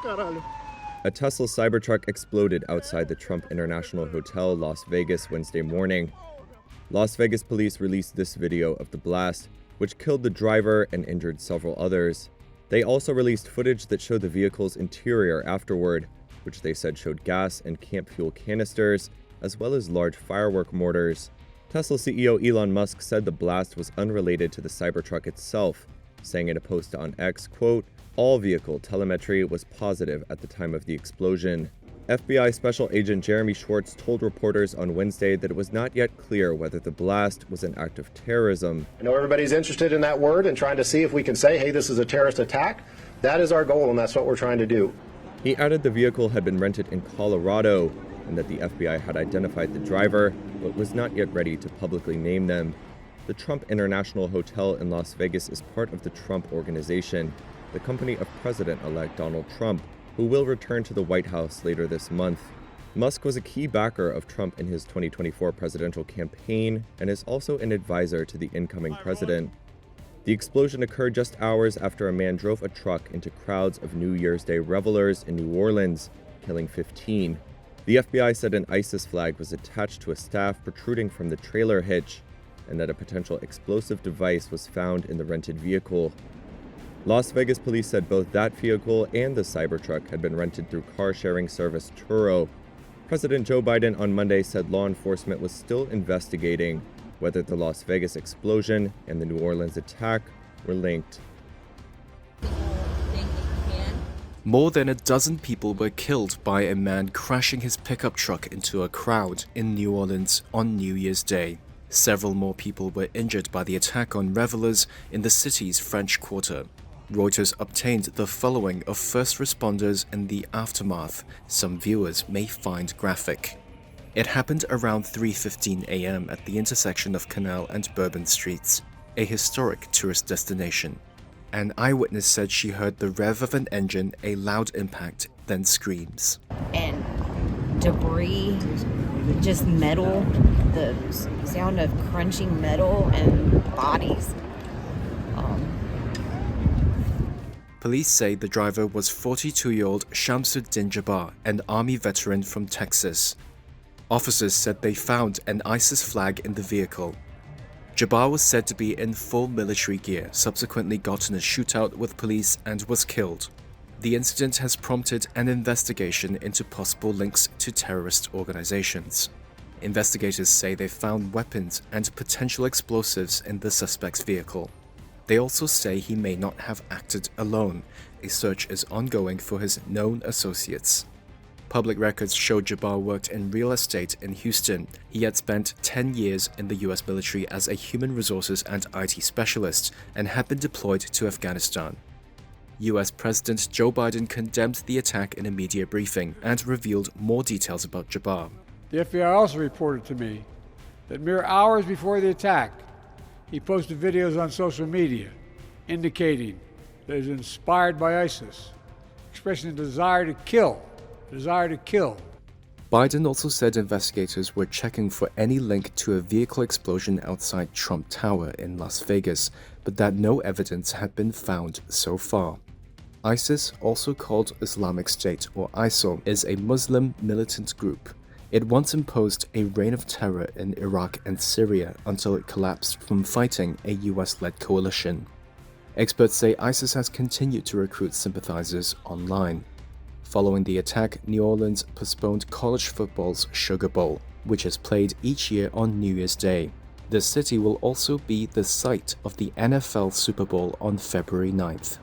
A Tesla Cybertruck exploded outside the Trump International Hotel, Las Vegas, Wednesday morning. Las Vegas police released this video of the blast, which killed the driver and injured several others. They also released footage that showed the vehicle's interior afterward, which they said showed gas and camp fuel canisters, as well as large firework mortars. Tesla CEO Elon Musk said the blast was unrelated to the Cybertruck itself, saying in a post on X, quote, "All vehicle telemetry was positive at the time of the explosion." FBI Special Agent Jeremy Schwartz told reporters on Wednesday that it was not yet clear whether the blast was an act of terrorism. I know everybody's interested in that word and trying to see if we can say, hey, this is a terrorist attack. That is our goal, and that's what we're trying to do. He added the vehicle had been rented in Colorado and that the FBI had identified the driver, but was not yet ready to publicly name them. The Trump International Hotel in Las Vegas is part of the Trump Organization, the company of President-elect Donald Trump, who will return to the White House later this month. Musk was a key backer of Trump in his 2024 presidential campaign and is also an advisor to the incoming president. The explosion occurred just hours after a man drove a truck into crowds of New Year's Day revelers in New Orleans, killing 15. The FBI said an ISIS flag was attached to a staff protruding from the trailer hitch, and that a potential explosive device was found in the rented vehicle. Las Vegas police said both that vehicle and the Cybertruck had been rented through car-sharing service Turo. President Joe Biden on Monday said law enforcement was still investigating whether the Las Vegas explosion and the New Orleans attack were linked. More than a dozen people were killed by a man crashing his pickup truck into a crowd in New Orleans on New Year's Day. Several more people were injured by the attack on revelers in the city's French Quarter. Reuters obtained the following of first responders in the aftermath. Some viewers may find graphic. It happened around 3:15 a.m. at the intersection of Canal and Bourbon Streets, a historic tourist destination. An eyewitness said she heard the rev of an engine, a loud impact, then screams. And debris, just metal, the sound of crunching metal and bodies. Police say the driver was 42-year-old Shamsuddin Jabbar, an army veteran from Texas. Officers said they found an ISIS flag in the vehicle. Jabbar was said to be in full military gear, subsequently got in a shootout with police and was killed. The incident has prompted an investigation into possible links to terrorist organizations. Investigators say they found weapons and potential explosives in the suspect's vehicle. They also say he may not have acted alone. A search is ongoing for his known associates. Public records show Jabbar worked in real estate in Houston. He had spent 10 years in the US military as a human resources and IT specialist and had been deployed to Afghanistan. US President Joe Biden condemned the attack in a media briefing and revealed more details about Jabbar. The FBI also reported to me that mere hours before the attack, he posted videos on social media indicating that he was inspired by ISIS, expressing a desire to kill. Biden also said investigators were checking for any link to a vehicle explosion outside Trump Tower in Las Vegas, but that no evidence had been found so far. ISIS, also called Islamic State or ISIL, is a Muslim militant group. It once imposed a reign of terror in Iraq and Syria until it collapsed from fighting a US-led coalition. Experts say ISIS has continued to recruit sympathizers online. Following the attack, New Orleans postponed college football's Sugar Bowl, which is played each year on New Year's Day. The city will also be the site of the NFL Super Bowl on February 9th.